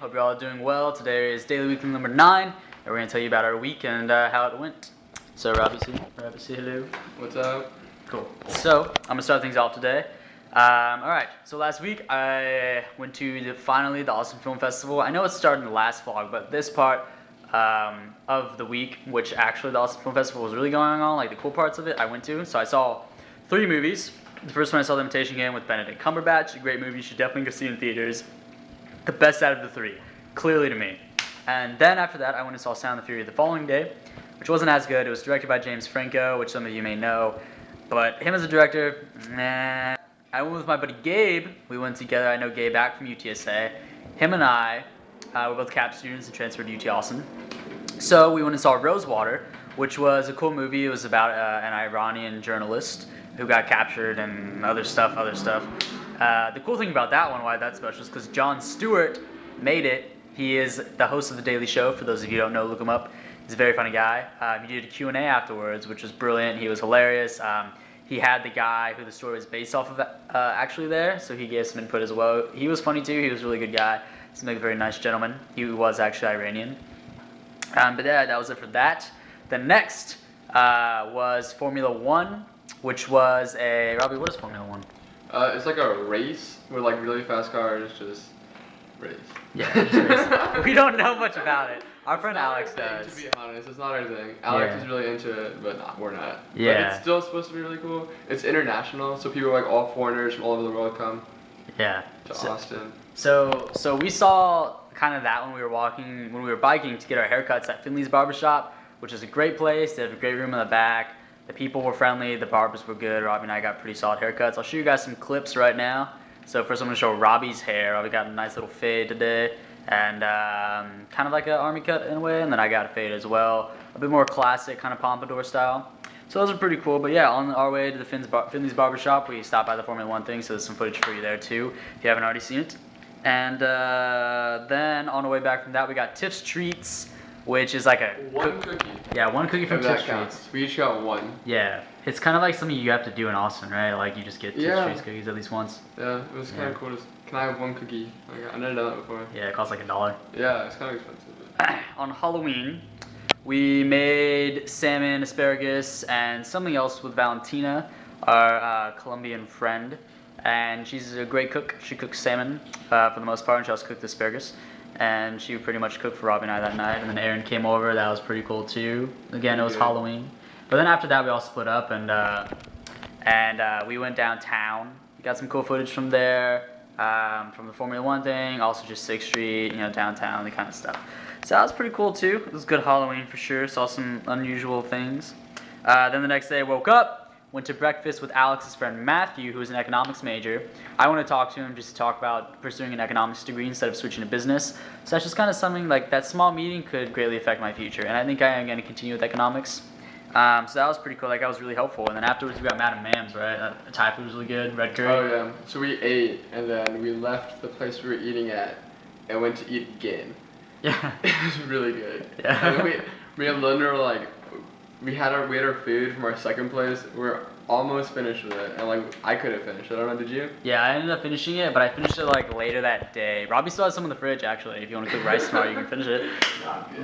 Hope you're all doing well. Today is Daily Weekly number 9, and we're going to tell you about our week and how it went. So, Robbie, say hello. What's up? Cool. So, I'm going to start things off today. Alright, so last week I went to finally the Austin Film Festival. I know it started in the last vlog, but this part of the week, which actually the Austin Film Festival was really going on, like the cool parts of it, I went to. So I saw 3 movies. The first one I saw The Imitation Game with Benedict Cumberbatch. A great movie. You should definitely go see it in theaters. The best out of the 3, clearly to me. And then after that, I went and saw Sound of the Fury the following day, which wasn't as good. It was directed by James Franco, which some of you may know. But him as a director, nah. I went with my buddy Gabe. We went together. I know Gabe back from UTSA. Him and I were both CAP students and transferred to UT Austin. So we went and saw Rosewater, which was a cool movie. It was about an Iranian journalist who got captured and other stuff. The cool thing about that one, why that's special, is because Jon Stewart made it. He is the host of The Daily Show. For those of you who don't know, look him up. He's a very funny guy. He did a Q&A afterwards, which was brilliant. He was hilarious. He had the guy who the story was based off of actually there, so he gave some input as well. He was funny too. He was a really good guy. Seemed like a very nice gentleman. He was actually Iranian. But yeah, that was it for that. The next was Formula One, which was a... Robbie, what is Formula One? It's like a race with like really fast cars, just race. Yeah, just race. We don't know much about it. Our friend Alex does. To be honest, it's not our thing. Alex is really into it, but we're not. Yeah. But it's still supposed to be really cool. It's international, so people like all foreigners from all over the world come. Yeah. To Austin. So we saw kind of that when we were biking to get our haircuts at Finley's Barbershop, which is a great place. They have a great room in the back. The people were friendly, the barbers were good. Robbie and I got pretty solid haircuts. I'll show you guys some clips right now. So first I'm going to show Robbie's hair. Robbie got a nice little fade today, and kind of like an army cut in a way, and then I got a fade as well. A bit more classic, kind of pompadour style. So those are pretty cool, but yeah, on our way to the Finley's Barbershop, we stopped by the Formula One thing, so there's some footage for you there too, if you haven't already seen it. And then on the way back from that, we got Tiff's Treats, which is like a... One cookie. Yeah, one cookie from Tiff's Treats. We each got one. Yeah, it's kind of like something you have to do in Austin, right? Like you just get Tiff's Treats cookies at least once. Yeah, it was kind of cool. Can I have one cookie? Like, I've never done that before. Yeah, it costs like $1. Yeah, it's kind of expensive. But... On Halloween, we made salmon, asparagus, and something else with Valentina, our Colombian friend. And she's a great cook. She cooks salmon for the most part, and she also cooked asparagus. And she pretty much cooked for Robbie and I that night. And then Aaron came over. That was pretty cool too. Again, it was Halloween. But then after that, we all split up and we went downtown. We got some cool footage from there, from the Formula One thing. Also just 6th Street, downtown, the kind of stuff. So that was pretty cool too. It was good Halloween for sure. Saw some unusual things. Then the next day, I woke up. Went to breakfast with Alex's friend Matthew, who is an economics major. I want to talk to him just to talk about pursuing an economics degree instead of switching to business. So that's just kind of something like that small meeting could greatly affect my future. And I think I am going to continue with economics. So that was pretty cool. Like, that was really helpful. And then afterwards, we got Madame Mam's, right? Thai food was really good. Red curry. Oh, yeah. So we ate, and then we left the place we were eating at and went to eat again. Yeah. It was really good. Yeah. And we and Linda were like, we had our food from our second place. We're almost finished with it, and like I couldn't finish it. I don't know, did you? Yeah, I ended up finishing it, but I finished it like later that day. Robbie still has some in the fridge actually. If you want to cook rice tomorrow, you can finish it.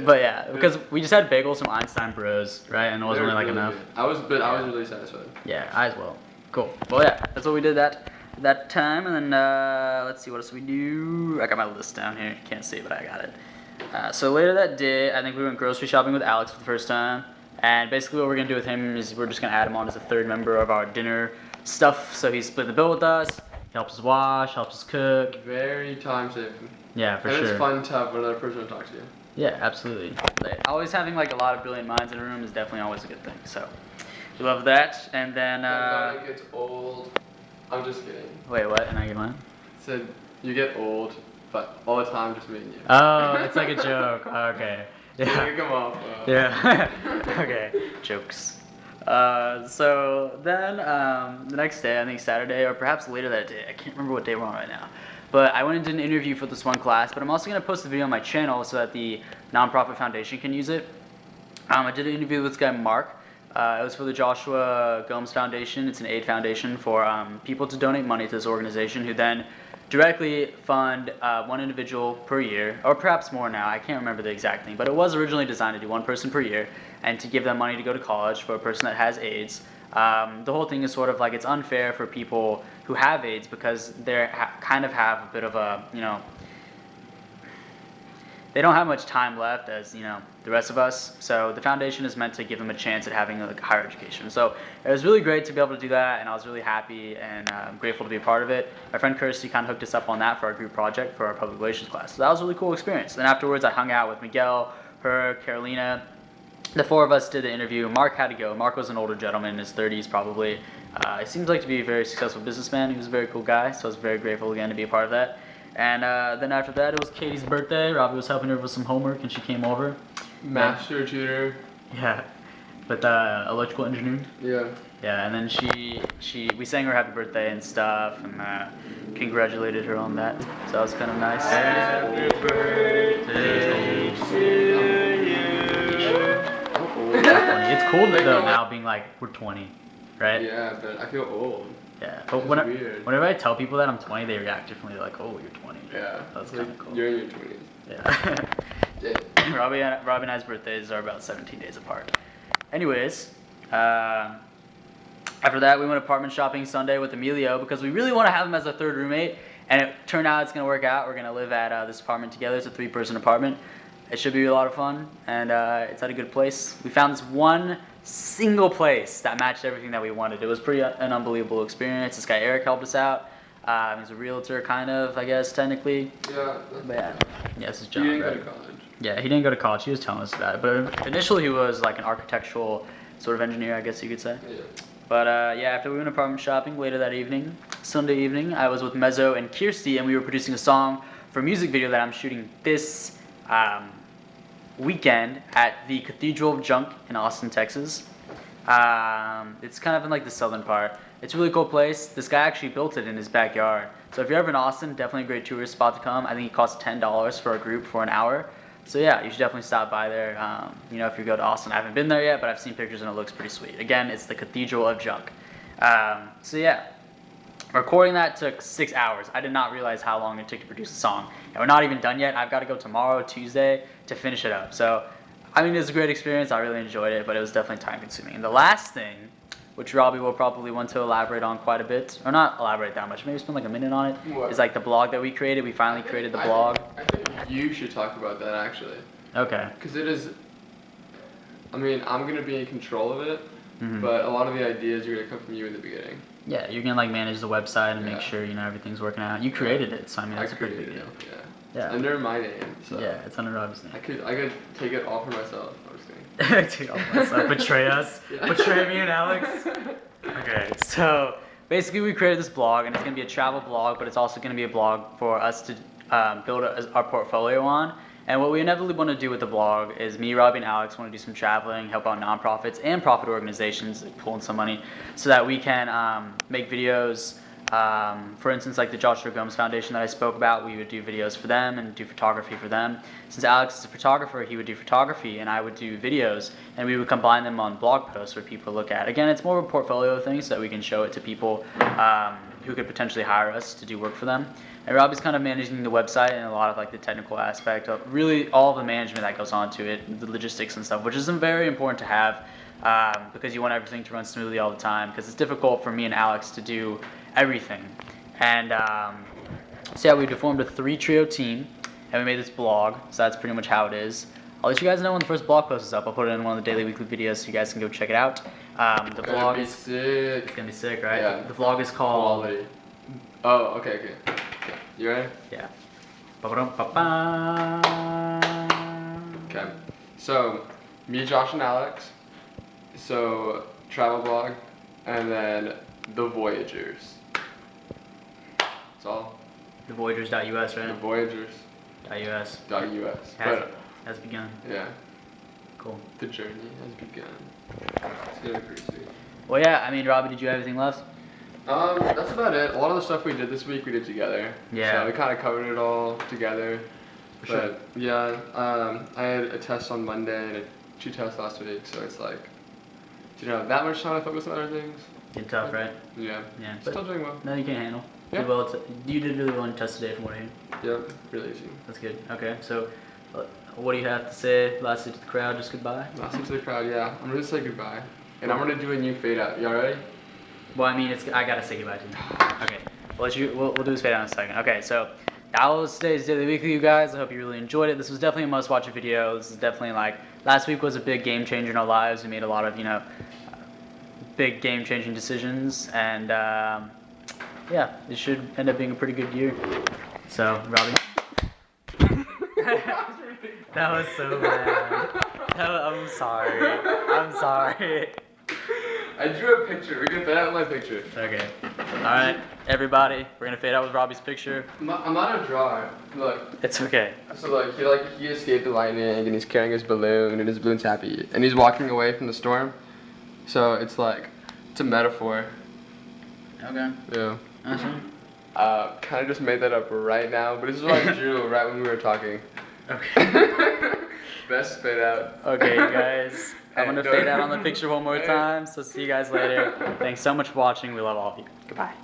But yeah, because we just had bagels from Einstein Bros, right? And it wasn't really like enough. Good. I was really satisfied. Yeah, I as well. Cool. Well, yeah, that's what we did that time, and then let's see, what else we do? I got my list down here. Can't see it, but I got it. So later that day, I think we went grocery shopping with Alex for the first time. And basically what we're going to do with him is we're just going to add him on as a 3rd member of our dinner stuff. So he split the bill with us. He helps us wash, helps us cook. Very time saving. Yeah, for sure. And it's fun to have another person to talk to you. Yeah, absolutely. Always having like a lot of brilliant minds in a room is definitely always a good thing. So we love that. And then... when it gets old... I'm just kidding. Wait, what? And I get mine? Said you get old, but all the time just meeting you. Oh, it's like a joke. Okay. Yeah. Come off. Yeah. Okay. Jokes. So then the next day, I think Saturday or perhaps later that day, I can't remember what day we're on right now. But I went and did an interview for this one class, but I'm also going to post the video on my channel so that the nonprofit foundation can use it. I did an interview with this guy, Mark. It was for the Joshua Gomes Foundation. It's an aid foundation for people to donate money to this organization who then directly fund one individual per year, or perhaps more now. I can't remember the exact thing, but it was originally designed to do one person per year and to give them money to go to college for a person that has AIDS. The whole thing is sort of like it's unfair for people who have AIDS because they kind of have a bit of a, they don't have much time left as the rest of us. So the foundation is meant to give them a chance at having like a higher education. So it was really great to be able to do that, and I was really happy and grateful to be a part of it. My friend Kirsty kind of hooked us up on that for our group project for our public relations class. So that was a really cool experience. Then afterwards, I hung out with Miguel, her, Carolina. The four of us did the interview. Mark had to go. Mark was an older gentleman in his 30s probably. He seems like to be a very successful businessman. He was a very cool guy, so I was very grateful again to be a part of that. And then after that, it was Katie's birthday. Robbie was helping her with some homework, and she came over. Master tutor. Yeah, with electrical engineering. Yeah. Yeah, and then we sang her happy birthday and stuff, and congratulated her on that. So that was kind of nice. Happy birthday to you. It's cool though now being like we're 20, right? Yeah, but I feel old. Yeah, but That's weird. whenever I tell people that I'm 20, they react differently. They're like, "Oh, you're 20." Yeah. That's like, kind of cool. You're in your 20s. Yeah. Yeah. Robbie and I's birthdays are about 17 days apart. Anyways, after that we went apartment shopping Sunday with Emilio because we really want to have him as a third roommate, and it turned out it's gonna work out. We're gonna live at this apartment together. It's a 3-person apartment. It should be a lot of fun, and it's at a good place. We found this one single place that matched everything that we wanted. It was an unbelievable experience. This guy Eric helped us out. He's a realtor, kind of, I guess, technically. Yeah. But yeah, it's his job. You didn't right? go to college. Yeah, he didn't go to college. He was telling us that. But initially, he was like an architectural sort of engineer, I guess you could say. Yeah. But yeah, after we went apartment shopping later that evening, Sunday evening, I was with Mezzo and Kirsty, and we were producing a song for a music video that I'm shooting this weekend at the Cathedral of Junk in Austin, Texas. It's kind of in like the southern part. It's a really cool place. This guy actually built it in his backyard. So if you're ever in Austin, definitely a great tourist spot to come. I think it costs $10 for a group for an hour. So yeah, you should definitely stop by there. If you go to Austin, I haven't been there yet, but I've seen pictures and it looks pretty sweet. Again, it's the Cathedral of Junk. So yeah, recording that took 6 hours. I did not realize how long it took to produce a song. And we're not even done yet. I've got to go tomorrow, Tuesday, to finish it up. So, I mean, it was a great experience. I really enjoyed it, but it was definitely time consuming. And the last thing, which Robbie will probably want to elaborate on quite a bit, or not elaborate that much, maybe spend like a minute on it, What? is like the blog that we created. We finally created the blog. I think you should talk about that actually. Okay. Because it is, I'm going to be in control of it, Mhm. but a lot of the ideas are going to come from you in the beginning. Yeah, you can like manage the website and Yeah. make sure everything's working out. You created it, so I mean that's a pretty big created deal. it, yeah. Yeah. It's under my name, so Yeah, it's under Robbie's I name. could take it all for myself. I'm just kidding. Take off myself. Betray us. Yeah. Betray me and Alex. Okay, so basically we created this blog, and it's going to be a travel blog, but it's also going to be a blog for us to build our portfolio on. And what we inevitably want to do with the blog is me, Robbie, and Alex want to do some traveling, help out nonprofits and profit organizations, like pull in some money, so that we can make videos. For instance, like the Joshua Gomes Foundation that I spoke about, we would do videos for them and do photography for them. Since Alex is a photographer, he would do photography and I would do videos, and we would combine them on blog posts for people to look at. Again, it's more of a portfolio thing so that we can show it to people who could potentially hire us to do work for them. And Robbie's kind of managing the website and a lot of like the technical aspect of really all the management that goes on to it, the logistics and stuff, which is very important to have because you want everything to run smoothly all the time, because it's difficult for me and Alex to do everything. And so yeah, we formed a 3-trio team and we made this blog, so that's pretty much how it is. I'll let you guys know when the first blog post is up. I'll put it in one of the daily weekly videos so you guys can go check it out. The blog is sick. it's gonna be sick, right? Yeah. The vlog is called Quality. Oh, okay. You ready? yeah. Ba-ba-dum-ba-ba. Okay. So, me, Josh, and Alex. So, travel blog, and then the Voyagers. That's all. The Voyagers.us, The right? Voyagers.us. .us. Has Has, has begun. yeah, Cool. the journey has begun. It's gonna be pretty sweet. Well, yeah. I mean, Robbie, did you have anything left? That's about it. A lot of the stuff we did this week we did together. Yeah. So we kind of covered it all together. For sure. But yeah, I had a test on Monday and a 2 tests last week, so it's like, didn't have that much time to focus on other things. Getting tough, right? Yeah. Yeah. Still doing well. No, you can't handle. Yeah. Did well. You did really well in test today, from what I hear. Yep, really easy. That's good. Okay, so what do you have to say lastly to the crowd? Just goodbye. Lastly to the crowd, yeah. I'm gonna say goodbye, and I'm gonna do a new fade out. Y'all ready? Well, I mean, I gotta say goodbye to you. Okay, we'll do this fade out in a second. Okay, so that was today's Daily Weekly, you guys. I hope you really enjoyed it. This was definitely a must-watch video. This is definitely like last week was a big game changer in our lives. We made a lot of big game-changing decisions, and yeah, it should end up being a pretty good year. So, Robbie. That was so bad. I'm sorry. I'm sorry. I drew a picture. We can fade out with my picture. Okay. Alright, everybody, we're gonna fade out with Robbie's picture. I'm not a drawer. Look. It's okay. So he escaped the lightning and he's carrying his balloon and his balloon's happy and he's walking away from the storm. So it's a metaphor. Okay. Yeah. Awesome. Kind of just made that up right now, but this is what I drew right when we were talking. Okay. Best fade out. Okay, you guys. I'm gonna And fade out on the picture one more time, so see you guys later. Thanks so much for watching. We love all of you. Goodbye.